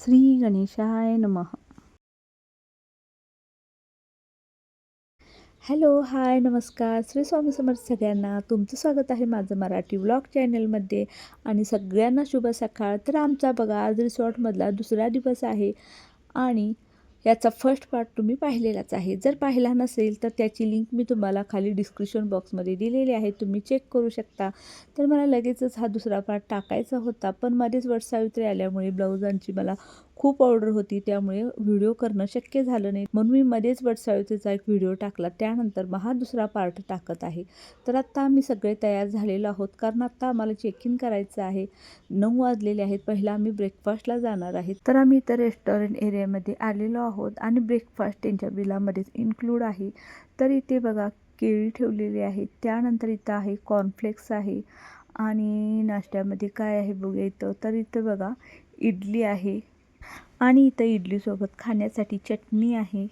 श्री गणेशाय नमः. हॅलो, हाय, नमस्कार. श्री स्वामी समर्थ सगळ्यांना. तुमचं स्वागत आहे माझं मराठी व्लॉग चॅनलमध्ये आणि सगळ्यांना शुभ सकाळ. तर आमचा बघा आज रिसॉर्टमधला दुसरा दिवस आहे आणि याचा फर्स्ट पार्ट तुम्ही पाहिलेलाच आहे. जर पाहिला नसेल तर त्याची लिंक मी तुम्हाला खाली डिस्क्रिप्शन बॉक्समध्ये दिलेली आहे, तुम्ही चेक करू शकता. तर मला लगेचच हा दुसरा पार्ट टाकायचा होता, पण मध्येच वटसावित्री आल्यामुळे ब्लाऊजांची मला खूप ऑर्डर होती, त्यामुळे व्हिडिओ करणं शक्य झालं नाही. म्हणून मी मध्येच वटसावित्रीचा एक व्हिडिओ टाकला. त्यानंतर मग हा दुसरा पार्ट टाकत आहे. तर आत्ता आम्ही सगळे तयार झालेलो आहोत, कारण आत्ता आम्हाला चेक इन करायचं आहे. 9 वाजलेले आहेत. पहिला आम्ही ब्रेकफास्टला जाणार आहे. तर आम्ही इथं रेस्टॉरंट एरियामध्ये आलेलो आहोत आणि ब्रेकफास्ट त्यांच्या बिलामध्येच इन्क्लूड आहे. तर इथे बघा केळी ठेवलेली आहे. त्यानंतर इथं आहे कॉर्नफ्लेक्स आहे आणि नाश्त्यामध्ये काय आहे बघूया इथं. तर इथं बघा इडली आहे आणि इथं इडलीसोबत खाण्यासाठी चटणी आहे.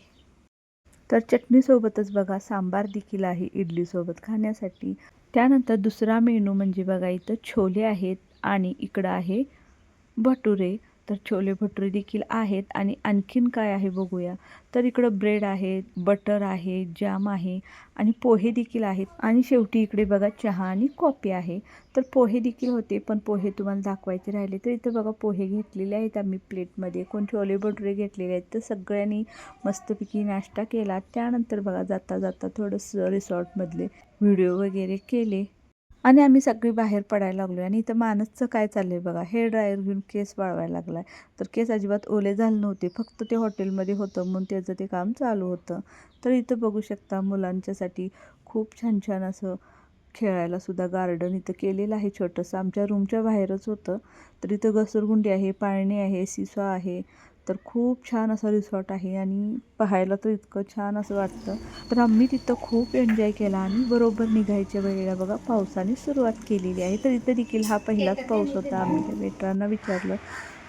तर चटणीसोबतच बघा सांबार देखील आहे इडलीसोबत खाण्यासाठी. त्यानंतर दुसरा मेनू म्हणजे बघा इथं छोले आहेत आणि इकडं आहे भटुरे. तर छोले भटुरे देखील आहेत आणि आणखीन काय आहे बघूया. तर इकडं ब्रेड आहे, बटर आहे, जॅम आहे आणि पोहे देखील आहेत आणि शेवटी इकडे बघा चहा आणि कॉफी आहे. तर पोहे देखील होते, पण पोहे तुम्हाला दाखवायचे राहिले. तर इथं बघा पोहे घेतलेले आहेत आम्ही प्लेटमध्ये, कोण छोले भटुरे घेतलेले आहेत. तर सगळ्यांनी मस्तपैकी नाश्ता केला. त्यानंतर बघा जाता जाता थोडंसं रिसॉर्टमधले व्हिडिओ वगैरे केले आणि आम्ही सगळी बाहेर पडायला लागलो. आणि इथं मानसचं काय चाललंय बघा, हेअर ड्रायर घेऊन केस वाळवायला लागलाय. तर केस अजिबात ओले झाले नव्हते, फक्त ते हॉटेलमध्ये होतं म्हणून त्याचं ते काम चालू होतं. तर इथं बघू शकता मुलांच्यासाठी खूप छान छान असं खेळायला सुद्धा गार्डन इथं केलेलं आहे छोटंसं. आमच्या रूमच्या बाहेरच होतं. तर इथं घसरगुंडी आहे, पाळणे आहे, सिसो आहे. तर खूप छान असं रिसॉर्ट आहे आणि पाहायला तर इतकं छान असं वाटतं. तर आम्ही तिथं खूप एन्जॉय केला आणि बरोबर निघायच्या वेळेला बघा पावसाने सुरुवात केलेली आहे. तर इथं देखील हा पहिलाच पाऊस होता. आम्ही त्या वेटरांना विचारलं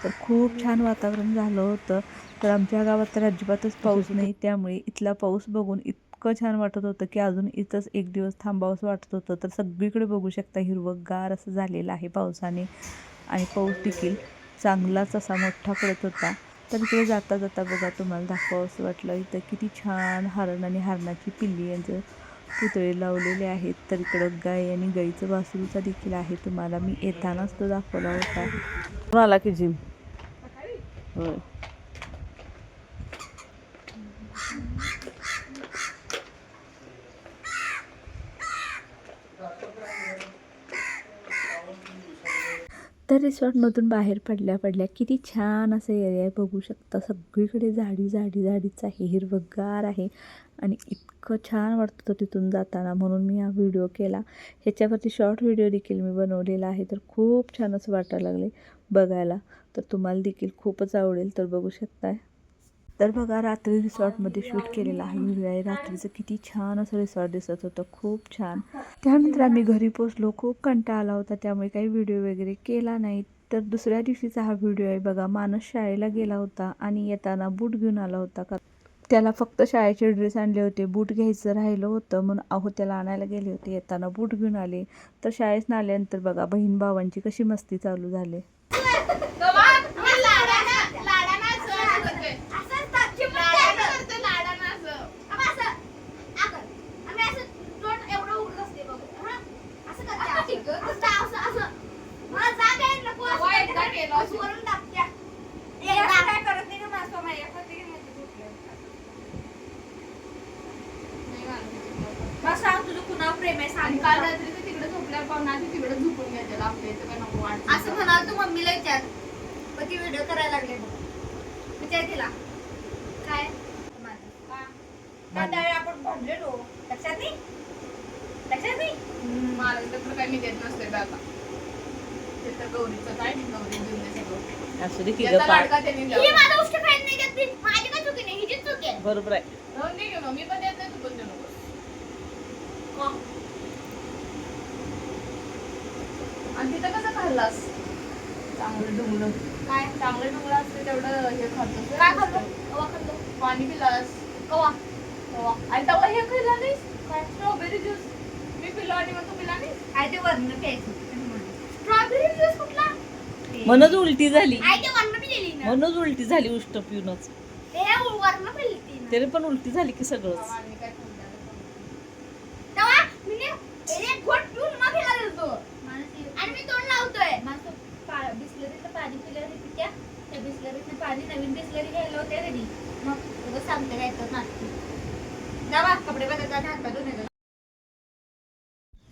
तर खूप छान वातावरण झालं होतं. तर आमच्या गावात तर अजिबातच पाऊस नाही, त्यामुळे इथला पाऊस बघून इतकं छान वाटत होतं की अजून इथंच एक दिवस थांबावंसं वाटत होतं. तर सगळीकडे बघू शकता हिरवंगार असं झालेलं आहे पावसाने आणि पाऊस देखील चांगलाच असा मोठा पडत होता. तर इकडे जाता जाता बघा तुम्हाला दाखवावं असं वाटलं, इथं किती छान हरण आणि हरणाची पिल्ली यांचं पुतळे लावलेले आहेत. तर इकडं गाय आणि गाईचं वासरूचा देखील आहे. तुम्हाला मी येतानाच तो दाखवला होता. आला की जिम होय. तर रिसॉर्टमधून बाहेर पडल्या पडल्या किती छान असं एरिया आहे बघू शकता. सगळीकडे झाडीच आहे, हिरवंगार आहे आणि इतकं छान वाटतं होतं तिथून जाताना, म्हणून मी हा व्हिडिओ केला. ह्याच्यावरती शॉर्ट व्हिडिओ देखील मी बनवलेला आहे. तर खूप छान असं वाटायला लागले बघायला. तर तुम्हाला देखील खूपच आवडेल, तर बघू शकताय. तर बघा रात्री रिसॉर्टमध्ये शूट केलेलं आहे. रात्रीचं किती छान असं रिसॉर्ट दिसत होतं, खूप छान. त्यानंतर आम्ही घरी पोचलो. खूप कंटाळा आला होता, त्यामुळे काही व्हिडिओ वगैरे केला नाही. तर दुसऱ्या दिवशीचा हा व्हिडिओ आहे बघा. मानस शाळेला गेला होता आणि येताना बूट घेऊन आला होता. त्याला फक्त शाळेचे ड्रेस आणले होते, बूट घ्यायचं राहिलं होतं म्हणून त्याला आणायला गेले होते. येताना बूट घेऊन आले. तर शाळेत आल्यानंतर बघा बहीण भावांची कशी मस्ती चालू झाली. काल रात्रीचं तिकडे झोपल्यावर पाहून आधी तिकडे झोपून घ्यायचं आपल्या इथं काय नको वाटत असं म्हणाल. तू मम्मीला विचार, पण ती व्हिडिओ करायला लागले विचार तिला काय आपण भरलेलो लक्षात नाही मला तर काही मी देत नसते बाबा. ते तर गौरीचं काय गौरी देऊन दे सगळं असू दे की याचा गं लाडका त्यांनी ही माझा गोष्ट काही नाही देत ती. माझी काय चुकी नाही, हिचीच चुकी आहे. बरोबर आहे. राहून दे घेऊन मी पण देत नाही, तू पण देऊ नको. आणि तिथं कसं खाल्लास चांगलं डुंगलं काय चांगलं डुंगलं असते तेवढं हे खातो. काय खाल्लं कवा खाल्लं पाणी पिलास कवा कवा आणि तेव्हा हे खाल्लं नाहीस काय स्ट्रॉबेरी ज्यूस मी पिलो आणि मग तू पिला नाहीस काय ते वरण प्यायचं स्ट्रॉबेरी ज्यूस कुठला म्हणूनच उलटी झाली आई ते वरनं बी दिली ना. म्हणूनच उलटी झाली उष्ट पिऊनच ते वरनं पिलती ना. तरी पण उलटी झाली की सगळंच आम्ही काय खाल्लं. तेव्हा मी एक घोट पिऊन मग हिला देतो. आणि मी तोंड लावतोय. बिस्लरीचं पाणी पिल्यावर पित्या त्या बिस्लरीचं पाणी नवीन बिस्लरी घ्यायला होते रेडी. मग उगाच सांगते काय तर नाटकी. जावा कपडे बदलता हात धुवून येतो.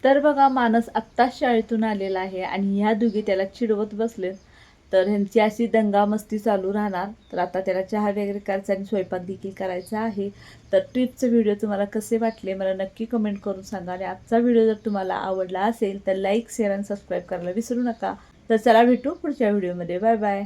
तर बघा मानस आत्ताच शाळेतून आलेला आहे आणि ह्या दोघी त्याला चिडवत बसलेत. तर ह्यांची अशी दंगामस्ती चालू राहणार. तर आता त्याला चहा वगैरे करायचा आणि स्वयंपाक देखील करायचा आहे. तर ट्रिपचे व्हिडिओ तुम्हाला कसे वाटले मला नक्की कमेंट करून सांगा. आणि आजचा व्हिडिओ जर तुम्हाला आवडला असेल तर लाईक शेअर आणि सबस्क्राईब करायला विसरू नका. तर चला भेटू पुढच्या व्हिडिओमध्ये. Bye bye.